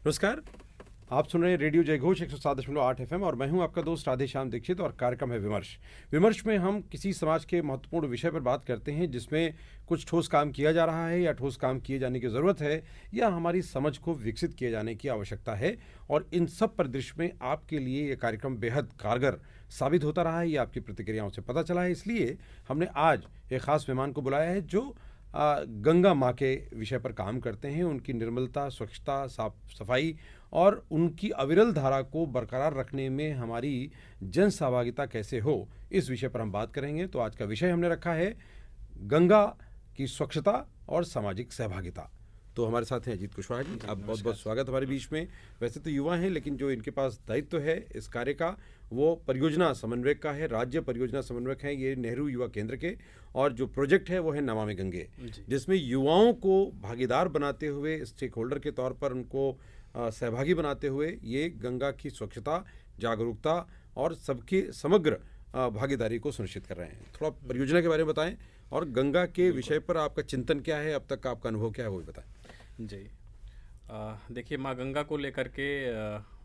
नमस्कार। आप सुन रहे हैं रेडियो जयघोष 107.8 FM और मैं हूं आपका दोस्त राधेश्याम दीक्षित और कार्यक्रम है विमर्श। विमर्श में हम किसी समाज के महत्वपूर्ण विषय पर बात करते हैं जिसमें कुछ ठोस काम किया जा रहा है या ठोस काम किए जाने की ज़रूरत है या हमारी समझ को विकसित किए जाने की आवश्यकता है। और इन सब परिदृश्य में आपके लिए ये कार्यक्रम बेहद कारगर साबित होता रहा है, ये आपकी प्रतिक्रियाओं से पता चला है। इसलिए हमने आज एक ख़ास मेहमान को बुलाया है जो गंगा माँ के विषय पर काम करते हैं। उनकी निर्मलता, स्वच्छता, साफ सफाई और उनकी अविरल धारा को बरकरार रखने में हमारी जन सहभागिता कैसे हो, इस विषय पर हम बात करेंगे। तो आज का विषय हमने रखा है गंगा की स्वच्छता और सामाजिक सहभागिता। तो हमारे साथ हैं अजीत कुशवाहा जी। आप बहुत बहुत स्वागत हमारे बीच में। वैसे तो युवा हैं, लेकिन जो इनके पास दायित्व है इस कार्य का वो परियोजना समन्वयक का है। राज्य परियोजना समन्वयक हैं ये नेहरू युवा केंद्र के, और जो प्रोजेक्ट है वो है नमामि गंगे, जिसमें युवाओं को भागीदार बनाते हुए, स्टेक होल्डर के तौर पर उनको सहभागी बनाते हुए ये गंगा की स्वच्छता, जागरूकता और सबकी समग्र भागीदारी को सुनिश्चित कर रहे हैं। थोड़ा परियोजना के बारे में बताएं और गंगा के विषय पर आपका चिंतन क्या है, अब तक का आपका अनुभव क्या है वो भी बताएं। जी, देखिए, माँ गंगा को लेकर के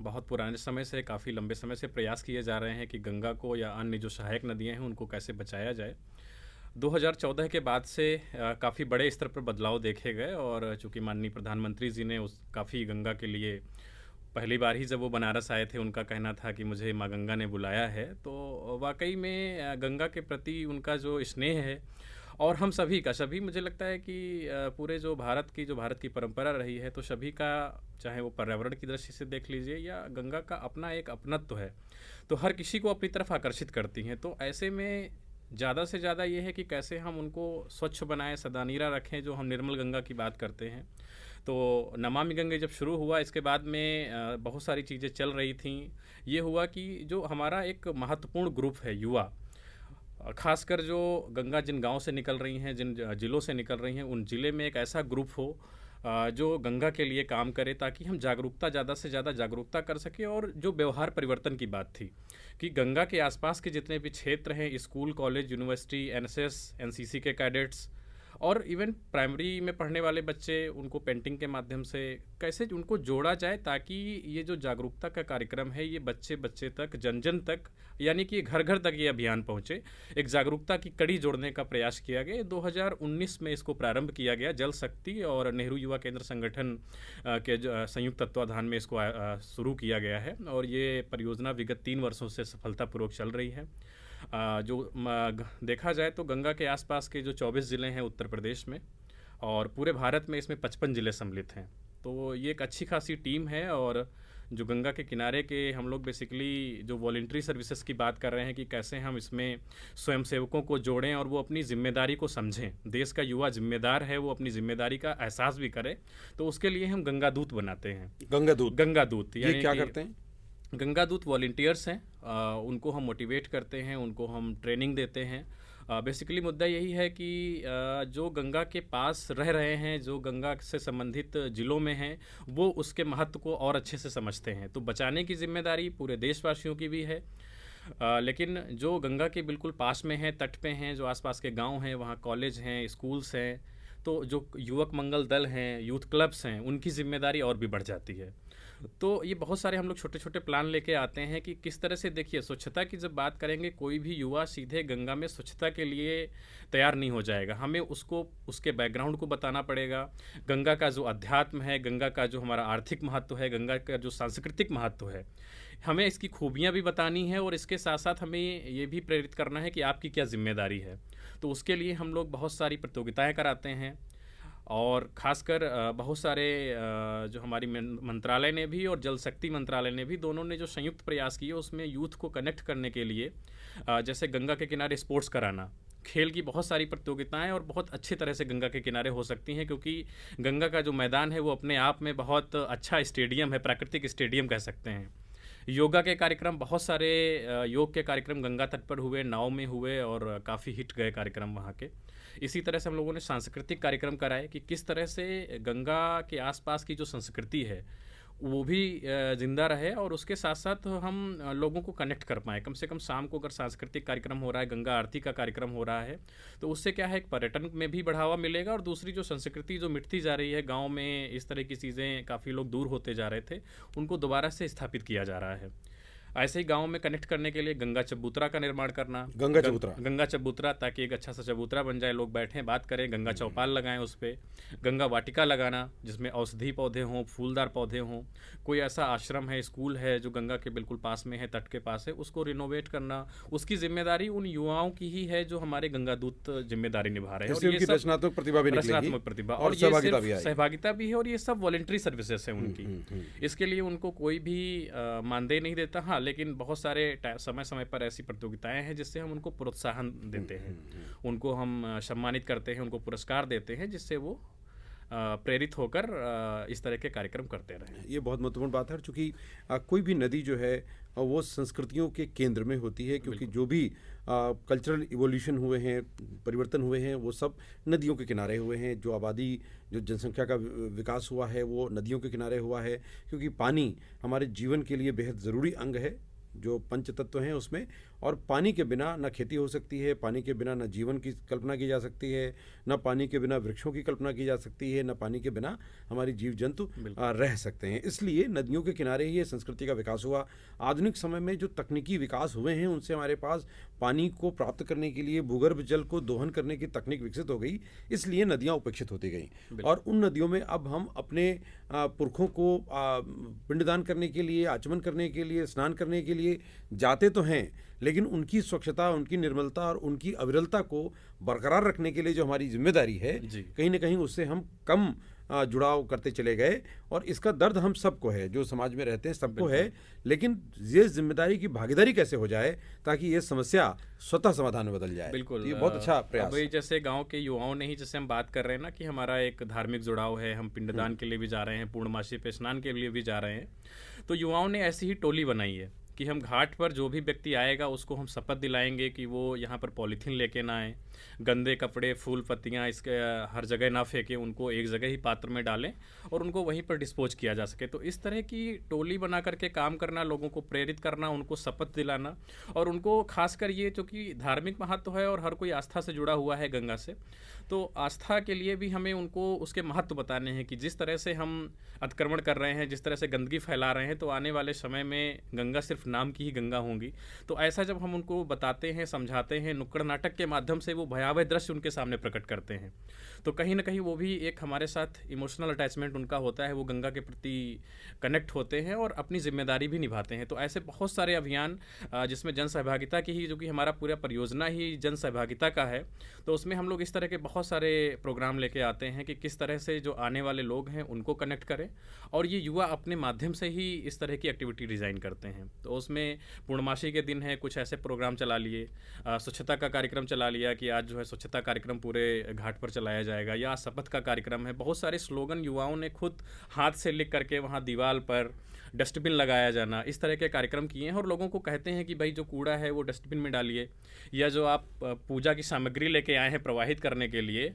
बहुत पुराने समय से, काफ़ी लंबे समय से प्रयास किए जा रहे हैं कि गंगा को या अन्य जो सहायक नदियाँ हैं उनको कैसे बचाया जाए। 2014 के बाद से काफ़ी बड़े स्तर पर बदलाव देखे गए, और चूँकि माननीय प्रधानमंत्री जी ने काफ़ी गंगा के लिए, पहली बार ही जब वो बनारस आए थे उनका कहना था कि मुझे माँ गंगा ने बुलाया है। तो वाकई में गंगा के प्रति उनका जो स्नेह है, और हम सभी मुझे लगता है कि पूरे जो भारत की परंपरा रही है, तो सभी का, चाहे वो पर्यावरण की दृष्टि से देख लीजिए या गंगा का अपना एक अपनत्व है, तो हर किसी को अपनी तरफ आकर्षित करती हैं। तो ऐसे में ज़्यादा से ज़्यादा ये है कि कैसे हम उनको स्वच्छ बनाएं, सदा नीरा रखें, जो हम निर्मल गंगा की बात करते हैं। तो नमामि गंगे जब शुरू हुआ, इसके बाद में बहुत सारी चीज़ें चल रही थीं। ये हुआ कि जो हमारा एक महत्वपूर्ण ग्रुप है युवा, खासकर जो गंगा जिन गांव से निकल रही हैं, जिन ज़िलों से निकल रही हैं, उन ज़िले में एक ऐसा ग्रुप हो जो गंगा के लिए काम करे, ताकि हम ज़्यादा से ज़्यादा जागरूकता कर सकें। और जो व्यवहार परिवर्तन की बात थी कि गंगा के आसपास के जितने भी क्षेत्र हैं, school, college, university, NSS, NCC के कैडेट्स और इवन प्राइमरी में पढ़ने वाले बच्चे, उनको पेंटिंग के माध्यम से कैसे उनको जोड़ा जाए, ताकि ये जो जागरूकता का कार्यक्रम है ये बच्चे बच्चे तक, जन जन तक, यानी कि घर घर तक ये अभियान पहुँचे। एक जागरूकता की कड़ी जोड़ने का प्रयास किया गया। 2019 में इसको प्रारंभ किया गया। जल शक्ति और नेहरू युवा केंद्र संगठन के संयुक्त तत्वाधान में इसको शुरू किया गया है, और ये परियोजना विगत 3 वर्षों से सफलतापूर्वक चल रही है। जो देखा जाए तो गंगा के आसपास के जो 24 ज़िले हैं उत्तर प्रदेश में, और पूरे भारत में इसमें 55 ज़िले सम्मिलित हैं। तो ये एक अच्छी खासी टीम है। और जो गंगा के किनारे के हम लोग बेसिकली जो वॉलंटरी सर्विसेज की बात कर रहे हैं कि कैसे हम इसमें स्वयंसेवकों को जोड़ें और वो अपनी जिम्मेदारी को समझें। देश का युवा जिम्मेदार है, वो अपनी जिम्मेदारी का एहसास भी करे। तो उसके लिए हम गंगा दूत बनाते हैं। गंगा दूत ये क्या करते हैं? गंगा दूत वॉलंटियर्स हैं, उनको हम मोटिवेट करते हैं, उनको हम ट्रेनिंग देते हैं। बेसिकली मुद्दा यही है कि जो गंगा के पास रह रहे हैं, जो गंगा से संबंधित ज़िलों में हैं, वो उसके महत्व को और अच्छे से समझते हैं। तो बचाने की जिम्मेदारी पूरे देशवासियों की भी है, लेकिन जो गंगा के बिल्कुल पास में हैं, तट पे हैं, जो आसपास के गांव हैं, वहाँ कॉलेज हैं, स्कूल्स हैं, तो जो युवक मंगल दल हैं, यूथ क्लब्स हैं, उनकी जिम्मेदारी और भी बढ़ जाती है। तो ये बहुत सारे हम लोग छोटे छोटे प्लान लेके आते हैं कि किस तरह से, देखिए, स्वच्छता की जब बात करेंगे, कोई भी युवा सीधे गंगा में स्वच्छता के लिए तैयार नहीं हो जाएगा। हमें उसको उसके बैकग्राउंड को बताना पड़ेगा, गंगा का जो अध्यात्म है, गंगा का जो हमारा आर्थिक महत्व है, गंगा का जो सांस्कृतिक महत्व है, हमें इसकी खूबियाँ भी बतानी है, और इसके साथ साथ हमें ये भी प्रेरित करना है कि आपकी क्या जिम्मेदारी है। तो उसके लिए हम लोग बहुत सारी प्रतियोगिताएँ कराते हैं, और ख़ासकर बहुत सारे जो हमारी मंत्रालय ने भी और जल शक्ति मंत्रालय ने भी, दोनों ने जो संयुक्त प्रयास किए, उसमें यूथ को कनेक्ट करने के लिए जैसे गंगा के किनारे स्पोर्ट्स कराना, खेल की बहुत सारी प्रतियोगिताएं और बहुत अच्छी तरह से गंगा के किनारे हो सकती हैं, क्योंकि गंगा का जो मैदान है वो अपने आप में बहुत अच्छा स्टेडियम है, प्राकृतिक स्टेडियम कह सकते हैं। योगा के कार्यक्रम, बहुत सारे योग के कार्यक्रम गंगा तट पर हुए, नाव में हुए, और काफ़ी हिट गए कार्यक्रम वहाँ के। इसी तरह से हम लोगों ने सांस्कृतिक कार्यक्रम कराए कि किस तरह से गंगा के आसपास की जो संस्कृति है वो भी ज़िंदा रहे और उसके साथ साथ हम लोगों को कनेक्ट कर पाएँ। कम से कम शाम को अगर सांस्कृतिक कार्यक्रम हो रहा है, गंगा आरती का कार्यक्रम हो रहा है, तो उससे क्या है, एक पर्यटन में भी बढ़ावा मिलेगा और दूसरी जो संस्कृति जो मिटती जा रही है, गाँव में इस तरह की चीज़ें काफ़ी लोग दूर होते जा रहे थे, उनको दोबारा से स्थापित किया जा रहा है। ऐसे ही गाँव में कनेक्ट करने के लिए गंगा चबूतरा का निर्माण करना, गंगा चबूतरा, ताकि एक अच्छा सा चबूतरा बन जाए, लोग बैठें बात करें, गंगा चौपाल लगाएं उस पे, गंगा वाटिका लगाना जिसमें औषधि पौधे हों, फूलदार पौधे हों, कोई ऐसा आश्रम है, स्कूल है जो गंगा के बिल्कुल पास में है, तट के पास है, उसको रिनोवेट करना, उसकी जिम्मेदारी उन युवाओं की ही है जो हमारे गंगा दूत जिम्मेदारी निभा रहे हैं। और ये रचनात्मक प्रतिभा और ये सहभागिता भी है और ये सब वॉलंटरी सर्विसेज है उनकी। इसके लिए उनको कोई भी मानदेय नहीं देता। हाँ, लेकिन बहुत सारे समय समय पर ऐसी प्रतियोगिताएं हैं जिससे हम उनको प्रोत्साहन देते हैं, उनको हम सम्मानित करते हैं, उनको पुरस्कार देते हैं, जिससे वो प्रेरित होकर इस तरह के कार्यक्रम करते रहें। ये बहुत महत्वपूर्ण बात है, क्योंकि कोई भी नदी जो है वो संस्कृतियों के केंद्र में होती है, क्योंकि जो भी कल्चरल इवोल्यूशन हुए हैं, परिवर्तन हुए हैं, वो सब नदियों के किनारे हुए हैं। जो आबादी, जो जनसंख्या का विकास हुआ है वो नदियों के किनारे हुआ है, क्योंकि पानी हमारे जीवन के लिए बेहद ज़रूरी अंग है, जो पंच तत्व हैं उसमें। और पानी के बिना न खेती हो सकती है, पानी के बिना न जीवन की कल्पना की जा सकती है, न पानी के बिना वृक्षों की कल्पना की जा सकती है, न पानी के बिना हमारी जीव जंतु रह सकते हैं। इसलिए नदियों के किनारे ही ये संस्कृति का विकास हुआ। आधुनिक समय में जो तकनीकी विकास हुए हैं उनसे हमारे पास पानी को प्राप्त करने के लिए भूगर्भ जल को दोहन करने की तकनीक विकसित हो गई, इसलिए नदियाँ उपेक्षित होती गई। और उन नदियों में अब हम अपने पुरखों को पिंडदान करने के लिए, आचमन करने के लिए, स्नान करने के लिए जाते तो हैं, लेकिन उनकी स्वच्छता, उनकी निर्मलता और उनकी अविरलता को बरकरार रखने के लिए जो हमारी जिम्मेदारी है, कहीं ना कहीं उससे हम कम जुड़ाव करते चले गए। और इसका दर्द हम सबको है, जो समाज में रहते हैं सबको है, लेकिन ये जिम्मेदारी की भागीदारी कैसे हो जाए ताकि ये समस्या स्वतः समाधान में बदल जाए। बिल्कुल, ये बहुत अच्छा प्रयास है। जैसे गांव के युवाओं ने ही, जैसे हम बात कर रहे हैं ना कि हमारा एक धार्मिक जुड़ाव है, हम पिंडदान के लिए भी जा रहे हैं, पूर्णमासी पे स्नान के लिए भी जा रहे हैं, तो युवाओं ने ऐसी ही टोली बनाई है कि हम घाट पर जो भी व्यक्ति आएगा उसको हम शपथ दिलाएंगे कि वो यहाँ पर पॉलीथीन लेके ना आए, गंदे कपड़े, फूल पत्तियाँ इसके हर जगह ना फेंकें, उनको एक जगह ही पात्र में डालें और उनको वहीं पर डिस्पोज किया जा सके। तो इस तरह की टोली बना करके काम करना, लोगों को प्रेरित करना, उनको शपथ दिलाना, और उनको खासकर ये जो कि धार्मिक महत्व है और हर कोई आस्था से जुड़ा हुआ है गंगा से, तो आस्था के लिए भी हमें उनको उसके महत्व बताने हैं कि जिस तरह से हम अतिक्रमण कर रहे हैं, जिस तरह से गंदगी फैला रहे हैं, तो आने वाले समय में गंगा सिर्फ नाम की ही गंगा होंगी। तो ऐसा जब हम उनको बताते हैं, समझाते हैं, नुक्कड़ नाटक के माध्यम से वो भयावह दृश्य उनके सामने प्रकट करते हैं, तो कहीं ना कहीं वो भी एक हमारे साथ इमोशनल अटैचमेंट उनका होता है, वो गंगा के प्रति कनेक्ट होते हैं और अपनी जिम्मेदारी भी निभाते हैं। तो ऐसे बहुत सारे अभियान जिसमें जन सहभागिता की ही, जो कि हमारा पूरा परियोजना ही जन सहभागिता का है, तो उसमें हम लोग इस तरह के बहुत सारे प्रोग्राम लेके आते हैं कि किस तरह से जो आने वाले लोग हैं उनको कनेक्ट करें, और ये युवा अपने माध्यम से ही इस तरह की एक्टिविटी डिज़ाइन करते हैं। तो उसमें पूर्णमासी के दिन है, कुछ ऐसे प्रोग्राम चला लिए, स्वच्छता का कार्यक्रम चला लिया कि आज जो है स्वच्छता कार्यक्रम पूरे घाट पर चलाया जाएगा, या शपथ का कार्यक्रम है। बहुत सारे स्लोगन युवाओं ने खुद हाथ से लिख करके वहाँ दीवार पर डस्टबिन लगाया जाना, इस तरह के कार्यक्रम किए हैं, और लोगों को कहते हैं कि भाई जो कूड़ा है वो डस्टबिन में डालिए, या जो आप पूजा की सामग्री लेके आए हैं प्रवाहित करने के लिए,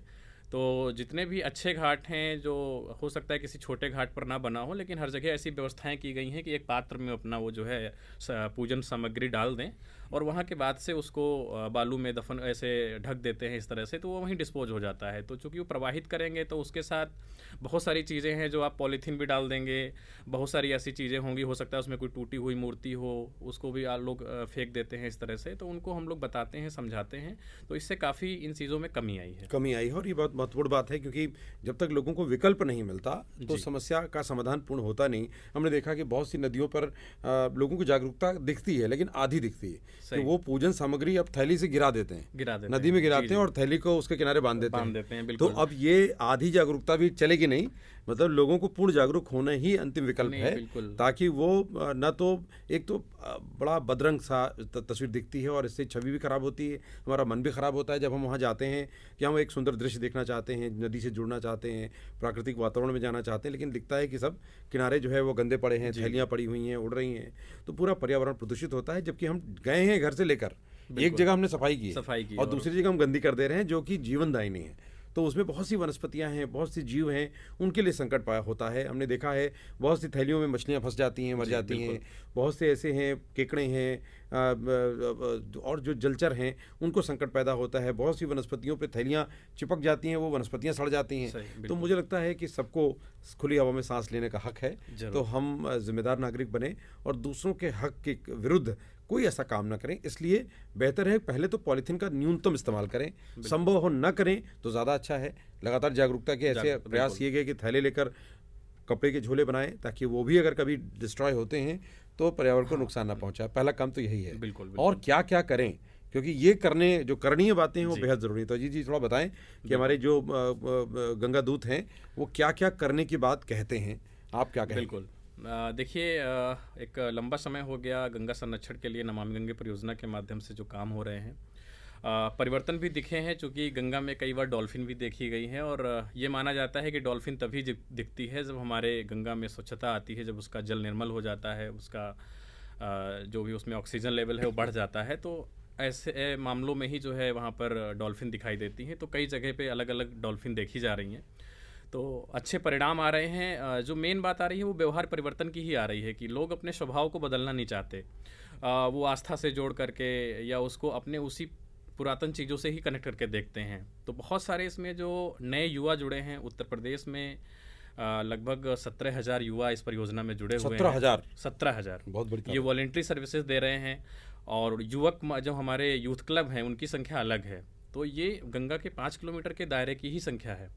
तो जितने भी अच्छे घाट हैं, जो हो सकता है किसी छोटे घाट पर ना बना हो, लेकिन हर जगह ऐसी व्यवस्थाएं की गई हैं कि एक पात्र में अपना वो जो है पूजन सामग्री डाल दें और वहाँ के बाद से उसको बालू में दफन ऐसे ढक देते हैं इस तरह से, तो वो वहीं डिस्पोज हो जाता है। तो चूँकि वो प्रवाहित करेंगे तो उसके साथ बहुत सारी चीज़ें हैं, जो आप पॉलीथीन भी डाल देंगे, बहुत सारी ऐसी चीज़ें होंगी, हो सकता है उसमें कोई टूटी हुई मूर्ति हो, उसको भी आप लोग फेंक देते हैं इस तरह से। तो उनको हम लोग बताते हैं, समझाते हैं, तो इससे काफ़ी इन चीज़ों में कमी आई है। और ये बहुत महत्वपूर्ण बात है, क्योंकि जब तक लोगों को विकल्प नहीं मिलता तो समस्या का समाधान पूर्ण होता नहीं। हमने देखा कि बहुत सी नदियों पर लोगों की जागरूकता दिखती है, लेकिन आधी दिखती है कि वो पूजन सामग्री अब थैली से गिरा देते हैं, नदी में गिराते हैं और थैली को उसके किनारे बांध देते हैं। तो अब ये आधी जागरूकता भी चलेगी नहीं, मतलब लोगों को पूर्ण जागरूक होना ही अंतिम विकल्प है, ताकि वो न तो एक तो बड़ा बदरंग सा तस्वीर दिखती है और इससे छवि भी खराब होती है, हमारा मन भी खराब होता है जब हम वहाँ जाते हैं कि हम एक सुंदर दृश्य देखना चाहते हैं, नदी से जुड़ना चाहते हैं, प्राकृतिक वातावरण में जाना चाहते हैं, लेकिन दिखता है कि सब किनारे जो है वो गंदे पड़े हैं, थैलियाँ पड़ी हुई हैं, उड़ रही हैं, तो पूरा पर्यावरण प्रदूषित होता है। जबकि हम गए हैं घर से लेकर, एक जगह हमने सफाई की और दूसरी जगह हम गंदी कर दे रहे हैं, जो कि जीवनदायी नहीं है। तो उसमें बहुत सी वनस्पतियां हैं, बहुत सी जीव हैं, उनके लिए संकट पाया होता है। हमने देखा है बहुत सी थैलियों में मछलियां फंस जाती हैं, मर जी, जाती हैं। बिल्कुल। बहुत से ऐसे हैं, केकड़े हैं, और जो जलचर हैं उनको संकट पैदा होता है। बहुत सी वनस्पतियों पे थैलियां चिपक जाती हैं, वो वनस्पतियां सड़ जाती हैं। सही, तो बिल्कुल। मुझे लगता है कि सबको खुली हवा में सांस लेने का हक है। ज़रूर। तो हम जिम्मेदार नागरिक बने और दूसरों के हक के विरुद्ध कोई ऐसा काम ना करें। इसलिए बेहतर है पहले तो पॉलीथीन का न्यूनतम इस्तेमाल करें, संभव हो न करें तो ज़्यादा अच्छा है। लगातार जागरूकता के ऐसे प्रयास बिल्कुल। किए गए कि थैले लेकर कपड़े के झोले बनाएं, ताकि वो भी अगर कभी डिस्ट्रॉय होते हैं तो पर्यावरण को नुकसान ना पहुंचाए। पहला काम तो यही है। बिल्कुल, और बिल्कुल। क्या क्या करें, क्योंकि ये करने जो करणीय बातें हैं वो जी। बेहद ज़रूरी है। तो अजीत जी थोड़ा बताएं कि हमारे जो गंगा दूत हैं वो क्या क्या करने की बात कहते हैं, आप क्या कहेंगे? बिल्कुल। देखिए, एक लंबा समय हो गया गंगा संरक्षण के लिए नमामि गंगे परियोजना के माध्यम से जो काम हो रहे हैं। परिवर्तन भी दिखे हैं, चूँकि गंगा में कई बार डॉल्फिन भी देखी गई हैं, और ये माना जाता है कि डॉल्फिन तभी दिखती है जब हमारे गंगा में स्वच्छता आती है, जब उसका जल निर्मल हो जाता है, उसका जो भी उसमें ऑक्सीजन लेवल है वो बढ़ जाता है। तो ऐसे मामलों में ही जो है वहाँ पर डॉल्फिन दिखाई देती हैं। तो कई जगह पे अलग अलग डॉल्फिन देखी जा रही हैं, तो अच्छे परिणाम आ रहे हैं। जो मेन बात आ रही है वो व्यवहार परिवर्तन की ही आ रही है कि लोग अपने स्वभाव को बदलना नहीं चाहते। वो आस्था से जोड़ करके या उसको अपने उसी पुरातन चीज़ों से ही कनेक्ट करके देखते हैं। तो बहुत सारे इसमें जो नए युवा जुड़े हैं, उत्तर प्रदेश में लगभग 17,000 युवा इस परियोजना में जुड़े हुए हैं। 17,000? 17,000 बहुत बड़ी ये तादाद। वॉलेंट्री सर्विसेज दे रहे हैं। और युवक जो हमारे यूथ क्लब हैं उनकी संख्या अलग है। तो ये गंगा के 5 किलोमीटर के दायरे की ही संख्या है।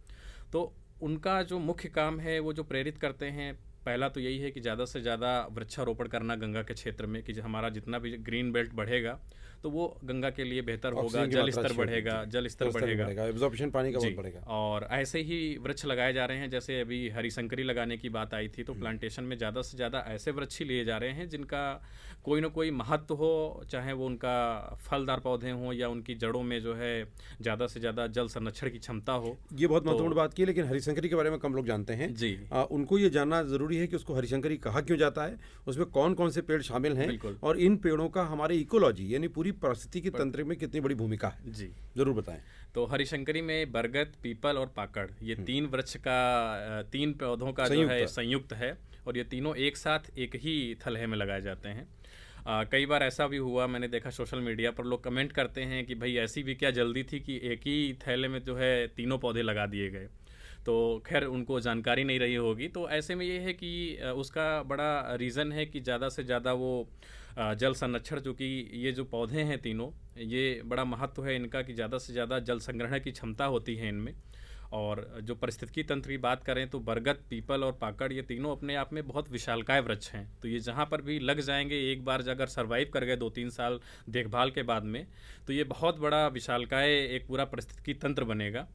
तो उनका जो मुख्य काम है वो जो प्रेरित करते हैं, पहला तो यही है कि ज़्यादा से ज़्यादा वृक्षारोपण करना गंगा के क्षेत्र में, कि हमारा जितना भी ग्रीन बेल्ट बढ़ेगा तो वो गंगा के लिए बेहतर होगा, ऑक्सीजन की जल मात्रा स्तर अच्छी होगी, बढ़ेगा, जी। जल स्तर बढ़ेगा। एब्जॉर्प्शन पानी का जी। बहुत बढ़ेगा। और ऐसे ही वृक्ष लगाए जा रहे हैं। जैसे अभी हरिशंकरी लगाने की बात आई थी, तो प्लांटेशन में ज़्यादा से ज़्यादा ऐसे वृक्ष ही लिए जा रहे हैं जिनका कोई ना कोई महत्व हो, चाहे वो उनका फलदार पौधे हों या उनकी जड़ों में जो है ज़्यादा से ज़्यादा जल संरक्षण की क्षमता हो। ये बहुत तो- महत्वपूर्ण बात की है, लेकिन हरिशंकरी के बारे में कम लोग जानते हैं। जी। उनको ये जानना जरूरी है कि उसको हरिशंकरी कहा क्यों जाता है, उसमें कौन कौन से पेड़ शामिल हैं, बिल्कुल। और इन पेड़ों का हमारे इकोलॉजी यानी पूरी परिस्थिति के तंत्र में कितनी बड़ी भूमिका है, जी। जरूर बताएं। तो हरिशंकरी में बरगद, पीपल और पाकड़, ये 3 वृक्ष का 3 पौधों का जो संयुक्त है है। संयुक्त है, और ये तीनों एक साथ एक ही थलहे में लगाए जाते हैं। कई बार ऐसा भी हुआ, मैंने देखा सोशल मीडिया पर लोग कमेंट करते हैं कि भाई ऐसी भी क्या जल्दी थी कि एक ही थैले में जो है तीनों पौधे लगा दिए गए। तो खैर उनको जानकारी नहीं रही होगी। तो ऐसे में ये है कि उसका बड़ा रीज़न है कि ज़्यादा से ज़्यादा वो जल संरक्षण, जो कि ये जो पौधे हैं तीनों, ये बड़ा महत्व है इनका कि ज़्यादा से ज़्यादा जल संग्रहण की क्षमता होती है इनमें। और जो पारिस्थितिकी तंत्र की बात करें तो बरगद, पीपल और पाकड़, ये तीनों अपने आप में बहुत विशालकाय वृक्ष हैं। तो ये जहाँ पर भी लग जाएंगे, एक बार अगर सर्वाइव कर गए 2-3 साल देखभाल के बाद में, तो ये बहुत बड़ा विशालकाय एक पूरा पारिस्थितिकी तंत्र बनेगा।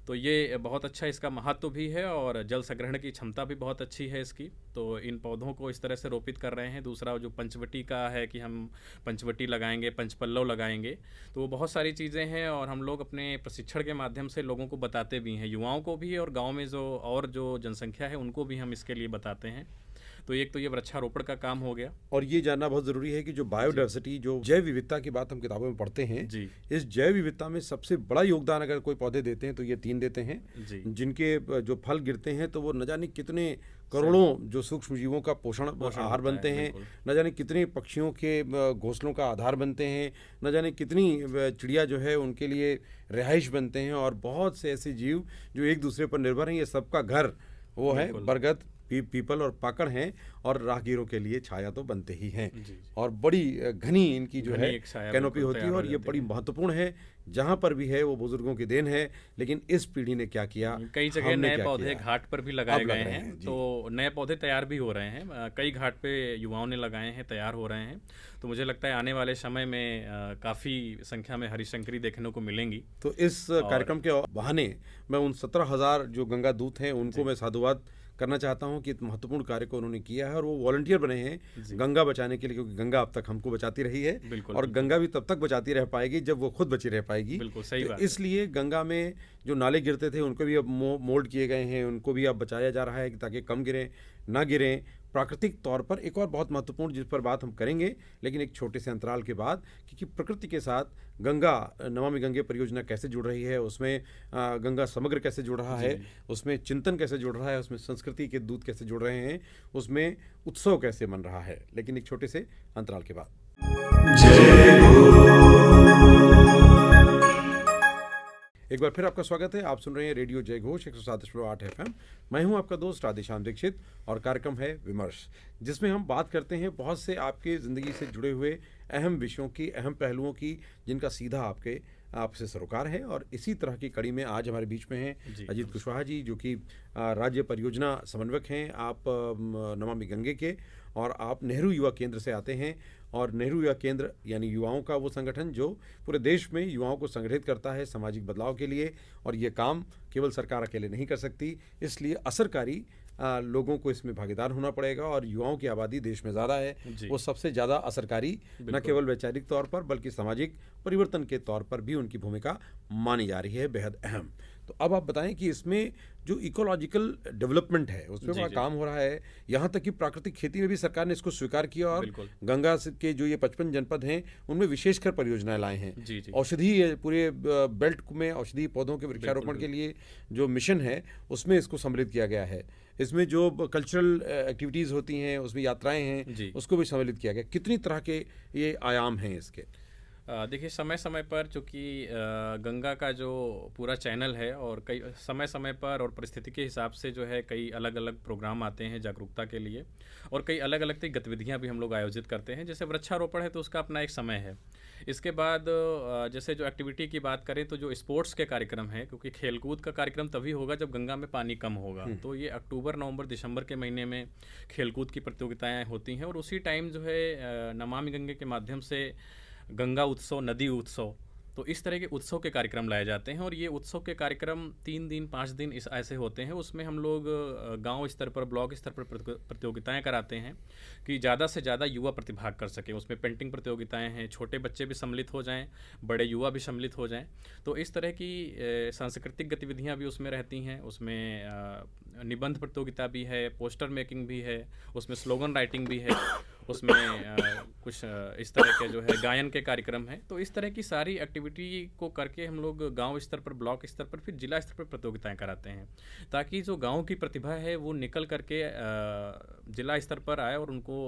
तो ये बहुत अच्छा इसका महत्व भी है, और जल संग्रहण की क्षमता भी बहुत अच्छी है इसकी। तो इन पौधों को इस तरह से रोपित कर रहे हैं। दूसरा जो पंचवटी का है कि हम पंचवटी लगाएंगे, पंचपल्लव लगाएंगे, तो वो बहुत सारी चीज़ें हैं, और हम लोग अपने प्रशिक्षण के माध्यम से लोगों को बताते भी हैं, युवाओं को भी, और गाँव में जो जनसंख्या है उनको भी हम इसके लिए बताते हैं। तो एक तो ये वृक्षारोपण का काम हो गया। और ये जानना बहुत ज़रूरी है कि जो बायोडाइवर्सिटी, जो जैव विविधता की बात हम किताबों में पढ़ते हैं, जी। इस जैव विविधता में सबसे बड़ा योगदान अगर कोई पौधे देते हैं तो ये 3 देते हैं, जी। जिनके जो फल गिरते हैं तो वो न जाने कितने करोड़ों जो सूक्ष्म जीवों का पोषण पोषण आहार होता है, बनते हैं, बिल्कुल। न जाने कितने पक्षियों के घोंसलों का आधार बनते हैं, न जाने कितनी चिड़िया जो है उनके लिए रिहाइश बनते हैं, और बहुत से ऐसे जीव जो एक दूसरे पर निर्भर हैं। ये सबका घर वो है बिल्कुल। बरगद, पीपल और पाकड़ हैं, और राहगीरों के लिए छाया तो बनते ही हैं। जी। और बड़ी घनी इनकी जो घनी है एक छाया कैनोपी बिल्कुल होती है, तैयार हो और ये जाती बड़ी है। महत्वपूर्ण है। जहाँ पर भी है वो बुजुर्गों की देन है, लेकिन इस पीढ़ी ने क्या किया, कई जगह हमने नए क्या पौधे किया, घाट पर भी लगाए अब गए लग रहे हैं। जी। तो नए पौधे तैयार भी हो रहे हैं, कई घाट पे युवाओं ने लगाए हैं, तैयार हो रहे हैं। तो मुझे लगता है आने वाले समय में काफ़ी संख्या में हरिशंकरी देखने को मिलेंगी। तो इस कार्यक्रम के बहाने मैं उन 17,000 जो गंगा दूत हैं उनको मैं साधुवाद करना चाहता हूं कि महत्वपूर्ण कार्य को उन्होंने किया है, और वो वॉलंटियर बने हैं गंगा बचाने के लिए, क्योंकि गंगा अब तक हमको बचाती रही है, बिल्कुल, और बिल्कुल। गंगा भी तब तक बचाती रह पाएगी जब वो खुद बची रह पाएगी। बिल्कुल सही तो बात है। इसलिए गंगा में जो नाले गिरते थे उनको भी अब मोल्ड किए गए हैं, उनको भी अब बचाया जा रहा है कि ताकि कम गिरें, ना गिरें, प्राकृतिक तौर पर एक और बहुत महत्वपूर्ण जिस पर बात हम करेंगे, लेकिन एक छोटे से अंतराल के बाद, क्योंकि प्रकृति के साथ गंगा नमामि गंगे परियोजना कैसे जुड़ रही है, उसमें गंगा समग्र कैसे जुड़ रहा है, उसमें चिंतन कैसे जुड़ रहा है, उसमें संस्कृति के दूत कैसे जुड़ रहे हैं, उसमें उत्सव कैसे मन रहा है, लेकिन एक छोटे से अंतराल के बाद। एक बार फिर आपका स्वागत है। आप सुन रहे हैं रेडियो जय घोष 107.8 FM। मैं हूं आपका दोस्त राधेश्याम दीक्षित और कार्यक्रम है विमर्श, जिसमें हम बात करते हैं बहुत से आपके ज़िंदगी से जुड़े हुए अहम विषयों की, अहम पहलुओं की, जिनका सीधा आपसे सरोकार है। और इसी तरह की कड़ी में आज हमारे बीच में हैं अजीत कुशवाहा जी, जो कि राज्य परियोजना समन्वयक हैं आप नमामि गंगे के, और आप नेहरू युवा केंद्र से आते हैं। और नेहरू युवा केंद्र यानी युवाओं का वो संगठन जो पूरे देश में युवाओं को संगठित करता है सामाजिक बदलाव के लिए, और ये काम केवल सरकार अकेले नहीं कर सकती, इसलिए असरकारी लोगों को इसमें भागीदार होना पड़ेगा। और युवाओं की आबादी देश में ज़्यादा है, वो सबसे ज़्यादा असरकारी, न केवल वैचारिक तौर पर बल्कि सामाजिक परिवर्तन के तौर पर भी उनकी भूमिका मानी जा रही है, बेहद अहम। तो अब आप बताएं कि इसमें जो इकोलॉजिकल डेवलपमेंट है उसमें बड़ा काम हो रहा है, यहाँ तक कि प्राकृतिक खेती में भी सरकार ने इसको स्वीकार किया, और गंगा के जो ये 55 जनपद हैं उनमें विशेषकर परियोजनाएं लाए हैं। औषधि पूरे बेल्ट में औषधि पौधों के वृक्षारोपण के लिए जो मिशन है उसमें इसको सम्मिलित किया गया है। इसमें जो कल्चरल एक्टिविटीज़ होती हैं, उसमें यात्राएं हैं, उसको भी सम्मिलित किया गया। कितनी तरह के ये आयाम हैं इसके? देखिए, समय समय पर चूँकि गंगा का जो पूरा चैनल है, और कई समय समय पर और परिस्थिति के हिसाब से जो है कई अलग अलग प्रोग्राम आते हैं जागरूकता के लिए, और कई अलग अलग गतिविधियां भी हम लोग आयोजित करते हैं। जैसे वृक्षारोपण है तो उसका अपना एक समय है। इसके बाद जैसे जो एक्टिविटी की बात करें तो जो स्पोर्ट्स के कार्यक्रम है, क्योंकि खेलकूद का कार्यक्रम तभी होगा जब गंगा में पानी कम होगा, तो ये अक्टूबर नवंबर दिसंबर के महीने में खेलकूद की प्रतियोगिताएँ होती हैं। और उसी टाइम जो है नमामि गंगे के माध्यम से गंगा उत्सव, नदी उत्सव, तो इस तरह के उत्सव के कार्यक्रम लाए जाते हैं। और ये उत्सव के कार्यक्रम 3 दिन 5 दिन ऐसे होते हैं। उसमें हम लोग गांव स्तर पर, ब्लॉक स्तर पर प्रतियोगिताएं कराते हैं कि ज़्यादा से ज़्यादा युवा प्रतिभाग कर सकें। उसमें पेंटिंग प्रतियोगिताएं हैं, छोटे बच्चे भी सम्मिलित हो जाएं, बड़े युवा भी सम्मिलित हो जाएं। तो इस तरह की सांस्कृतिक गतिविधियां भी उसमें रहती हैं। उसमें निबंध प्रतियोगिता भी है, पोस्टर मेकिंग भी है, उसमें स्लोगन राइटिंग भी है, उसमें कुछ इस तरह के जो है गायन के कार्यक्रम हैं। तो इस तरह की सारी एक्टिविटी को करके हम लोग गांव स्तर पर, ब्लॉक स्तर पर, फिर जिला स्तर पर प्रतियोगिताएं कराते हैं, ताकि जो गांव की प्रतिभा है वो निकल करके जिला स्तर पर आए, और उनको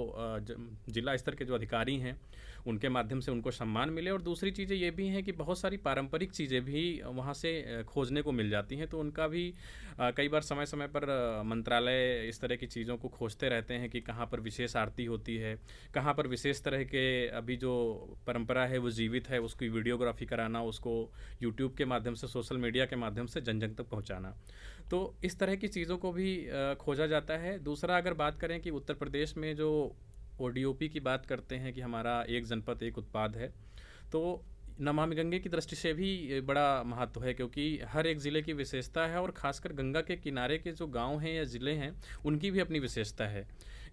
जिला स्तर के जो अधिकारी हैं उनके माध्यम से उनको सम्मान मिले। और दूसरी चीज़ें ये भी हैं कि बहुत सारी पारंपरिक चीज़ें भी वहाँ से खोजने को मिल जाती हैं, तो उनका भी कई बार समय समय पर मंत्रालय इस तरह की चीज़ों को खोजते रहते हैं कि कहाँ पर विशेष आरती होती है, कहाँ पर विशेष तरह के अभी जो परंपरा है वो जीवित है, उसकी वीडियोग्राफी कराना, उसको यूट्यूब के माध्यम से, सोशल मीडिया के माध्यम से जन जन तक पहुँचाना। तो इस तरह की चीज़ों को भी खोजा जाता है। दूसरा, अगर बात करें कि उत्तर प्रदेश में जो ODOP की बात करते हैं कि हमारा एक जनपद एक उत्पाद है, तो नमामि गंगे की दृष्टि से भी बड़ा महत्व है, क्योंकि हर एक ज़िले की विशेषता है, और ख़ासकर गंगा के किनारे के जो गांव हैं या ज़िले हैं उनकी भी अपनी विशेषता है।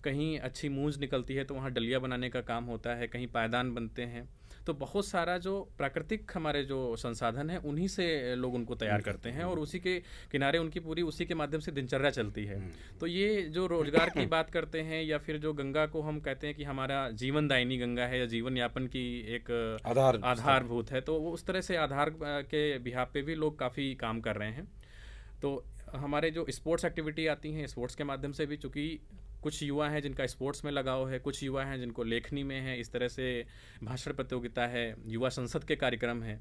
कहीं अच्छी मूंज निकलती है तो वहाँ डलिया बनाने का काम होता है, कहीं पायदान बनते हैं। तो बहुत सारा जो प्राकृतिक हमारे जो संसाधन हैं उन्हीं से लोग उनको तैयार करते हैं, और उसी के किनारे उनकी पूरी उसी के माध्यम से दिनचर्या चलती है। तो ये जो रोजगार की बात करते हैं, या फिर जो गंगा को हम कहते हैं कि हमारा जीवनदायिनी गंगा है या जीवन यापन की एक आधारभूत है, तो वो उस तरह से आधार के बिहाफ पे भी लोग काफ़ी काम कर रहे हैं। तो हमारे जो स्पोर्ट्स एक्टिविटी आती हैं, स्पोर्ट्स के माध्यम से भी, चूँकि कुछ युवा हैं जिनका स्पोर्ट्स में लगाव है, कुछ युवा हैं जिनको लेखनी में है, इस तरह से भाषण प्रतियोगिता है, युवा संसद के कार्यक्रम हैं।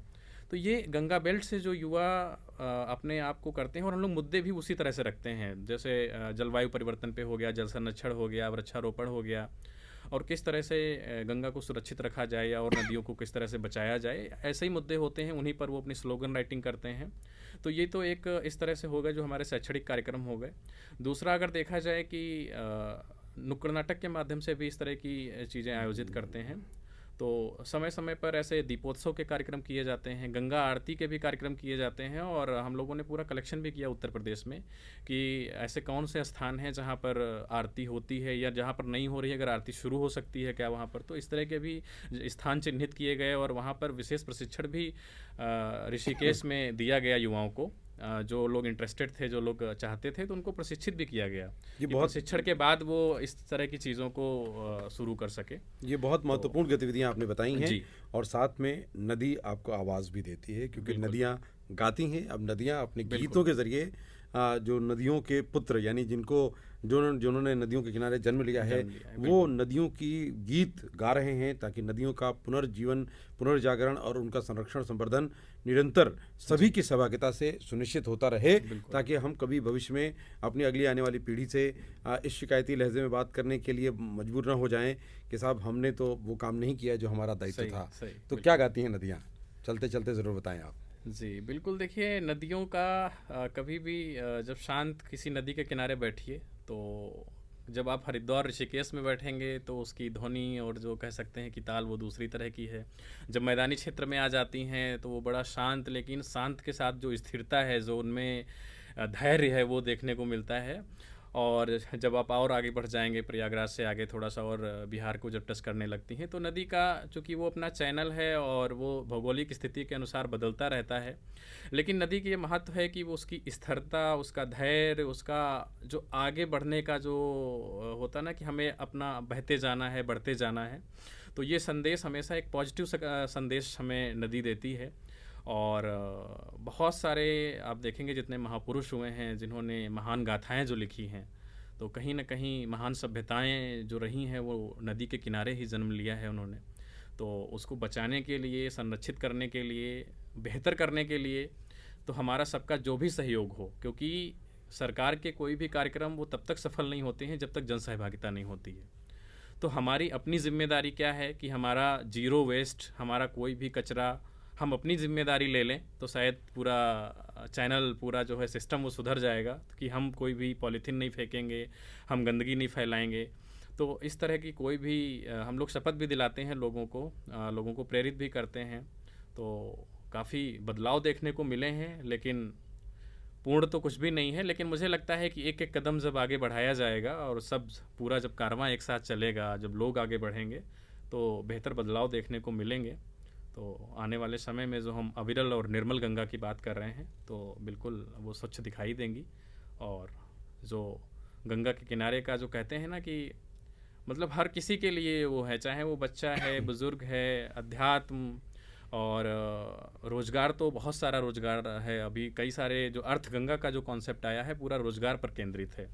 तो ये गंगा बेल्ट से जो युवा अपने आप को करते हैं, और हम लोग मुद्दे भी उसी तरह से रखते हैं, जैसे जलवायु परिवर्तन पे हो गया, जल संरक्षण हो गया, वृक्षारोपण हो गया, और किस तरह से गंगा को सुरक्षित रखा जाए और नदियों को किस तरह से बचाया जाए, ऐसे ही मुद्दे होते हैं। उन्हीं पर वो अपनी स्लोगन राइटिंग करते हैं। तो ये तो एक इस तरह से हो गए जो हमारे शैक्षणिक कार्यक्रम हो गए। दूसरा, अगर देखा जाए कि नुक्कड़ नाटक के माध्यम से भी इस तरह की चीज़ें आयोजित करते हैं। तो समय समय पर ऐसे दीपोत्सव के कार्यक्रम किए जाते हैं, गंगा आरती के भी कार्यक्रम किए जाते हैं, और हम लोगों ने पूरा कलेक्शन भी किया उत्तर प्रदेश में कि ऐसे कौन से स्थान हैं जहाँ पर आरती होती है, या जहाँ पर नहीं हो रही है, अगर आरती शुरू हो सकती है क्या वहाँ पर। तो इस तरह के भी स्थान चिन्हित किए गए, और वहाँ पर विशेष प्रशिक्षण भी ऋषिकेश में दिया गया युवाओं को, जो लोग इंटरेस्टेड थे, जो लोग चाहते थे, तो उनको प्रशिक्षित भी किया गया ये कि बहुत प्रशिक्षण के बाद वो इस तरह की चीज़ों को शुरू कर सके। ये बहुत महत्वपूर्ण गतिविधियां आपने बताई हैं जी। और साथ में नदी आपको आवाज़ भी देती है, क्योंकि नदियां गाती हैं। अब नदियां अपने गीतों के जरिए जो नदियों के पुत्र यानी जिन्होंने नदियों के किनारे जन्म लिया है, वो नदियों की गीत गा रहे हैं ताकि नदियों का पुनर्जीवन, पुनर्जागरण और उनका संरक्षण संवर्धन निरंतर सभी की सहभागिता से सुनिश्चित होता रहे, ताकि हम कभी भविष्य में अपनी अगली आने वाली पीढ़ी से इस शिकायती लहजे में बात करने के लिए मजबूर न हो जाएं कि साहब हमने तो वो काम नहीं किया जो हमारा दायित्व था। तो क्या गाती हैं नदियाँ? चलते चलते ज़रूर बताएं आप। जी बिल्कुल, देखिए नदियों का कभी भी जब शांत किसी नदी के किनारे बैठिए, तो जब आप हरिद्वार ऋषिकेश में बैठेंगे तो उसकी ध्वनि और जो कह सकते हैं कि ताल वो दूसरी तरह की है। जब मैदानी क्षेत्र में आ जाती हैं तो वो बड़ा शांत, लेकिन शांत के साथ जो स्थिरता है, जो उनमें धैर्य है, वो देखने को मिलता है। और जब आप और आगे बढ़ जाएंगे, प्रयागराज से आगे थोड़ा सा और बिहार को जब टच करने लगती हैं, तो नदी का चूँकि वो अपना चैनल है और वो भौगोलिक स्थिति के अनुसार बदलता रहता है, लेकिन नदी की ये महत्व है कि वो उसकी स्थिरता, उसका धैर्य, उसका जो आगे बढ़ने का जो होता ना कि हमें अपना बहते जाना है, बढ़ते जाना है, तो ये संदेश हमेशा एक पॉजिटिव संदेश हमें नदी देती है। और बहुत सारे आप देखेंगे जितने महापुरुष हुए हैं, जिन्होंने महान गाथाएं जो लिखी हैं, तो कहीं ना कहीं महान सभ्यताएं जो रही हैं वो नदी के किनारे ही जन्म लिया है उन्होंने। तो उसको बचाने के लिए, संरक्षित करने के लिए, बेहतर करने के लिए तो हमारा सबका जो भी सहयोग हो, क्योंकि सरकार के कोई भी कार्यक्रम वो तब तक सफल नहीं होते हैं जब तक जन सहभागिता नहीं होती है। तो हमारी अपनी जिम्मेदारी क्या है कि हमारा जीरो वेस्ट, हमारा कोई भी कचरा हम अपनी जिम्मेदारी ले लें तो शायद पूरा चैनल, पूरा जो है सिस्टम वो सुधर जाएगा, कि हम कोई भी पॉलीथीन नहीं फेंकेंगे, हम गंदगी नहीं फैलाएंगे। तो इस तरह की कोई भी हम लोग शपथ भी दिलाते हैं लोगों को प्रेरित भी करते हैं। तो काफ़ी बदलाव देखने को मिले हैं, लेकिन पूर्ण तो कुछ भी नहीं है। लेकिन मुझे लगता है कि एक एक कदम जब आगे बढ़ाया जाएगा और सब पूरा जब कारवां एक साथ चलेगा, जब लोग आगे बढ़ेंगे, तो बेहतर बदलाव देखने को मिलेंगे। तो आने वाले समय में जो हम अविरल और निर्मल गंगा की बात कर रहे हैं, तो बिल्कुल वो स्वच्छ दिखाई देंगी। और जो गंगा के किनारे का जो कहते हैं ना कि मतलब हर किसी के लिए वो है, चाहे वो बच्चा है, बुज़ुर्ग है, अध्यात्म और रोज़गार, तो बहुत सारा रोज़गार है। अभी कई सारे जो अर्थ गंगा का जो कॉन्सेप्ट आया है पूरा रोज़गार पर केंद्रित है।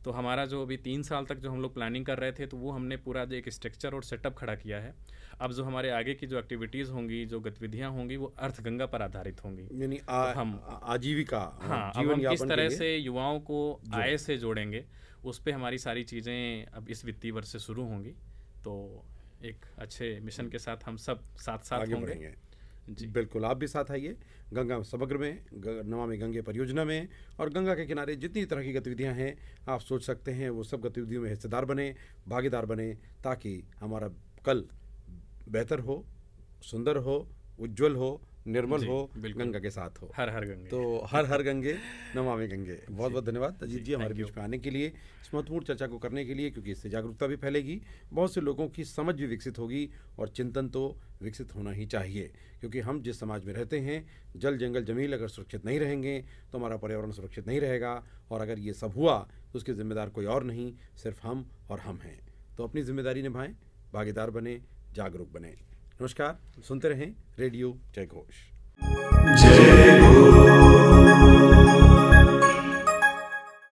तो हमारा जो अभी 3 साल तक जो हम लोग प्लानिंग कर रहे थे, तो वो हमने पूरा जो एक स्ट्रक्चर और सेटअप खड़ा किया है। अब जो हमारे आगे की जो एक्टिविटीज़ होंगी, जो गतिविधियां होंगी, वो अर्थ गंगा पर आधारित होंगी। यानी तो हम आजीविका, हाँ, अब हम किस तरह से युवाओं को आय से जोड़ेंगे, उस पर हमारी सारी चीज़ें अब इस वित्तीय वर्ष से शुरू होंगी। तो एक अच्छे मिशन के साथ हम सब साथ आगे होंगे। बढ़ेंगे। जी बिल्कुल, आप भी साथ आइए गंगा समग्र में, नमामि गंगे परियोजना में, और गंगा के किनारे जितनी तरह की गतिविधियां हैं आप सोच सकते हैं, वो सब गतिविधियों में हिस्सेदार बने, भागीदार बने, ताकि हमारा कल बेहतर हो, सुंदर हो, उज्जवल हो, निर्मल हो, गंगा के साथ हो। हर हर गंगे। तो हर हर गंगे, नमामि गंगे। बहुत बहुत धन्यवाद अजीत जी हमारे बीच में आने के लिए, इस महत्वपूर्ण चर्चा को करने के लिए, क्योंकि इससे जागरूकता भी फैलेगी, बहुत से लोगों की समझ भी विकसित होगी, और चिंतन तो विकसित होना ही चाहिए। क्योंकि हम जिस समाज में रहते हैं, जल जंगल जमीन अगर सुरक्षित नहीं रहेंगे तो हमारा पर्यावरण सुरक्षित नहीं रहेगा, और अगर ये सब हुआ तो उसके जिम्मेदार कोई और नहीं, सिर्फ हम और हम हैं। तो अपनी जिम्मेदारी निभाएं, भागीदार बने, जागरूक बने। नमस्कार, सुनते रहें रेडियो जय घोष। जय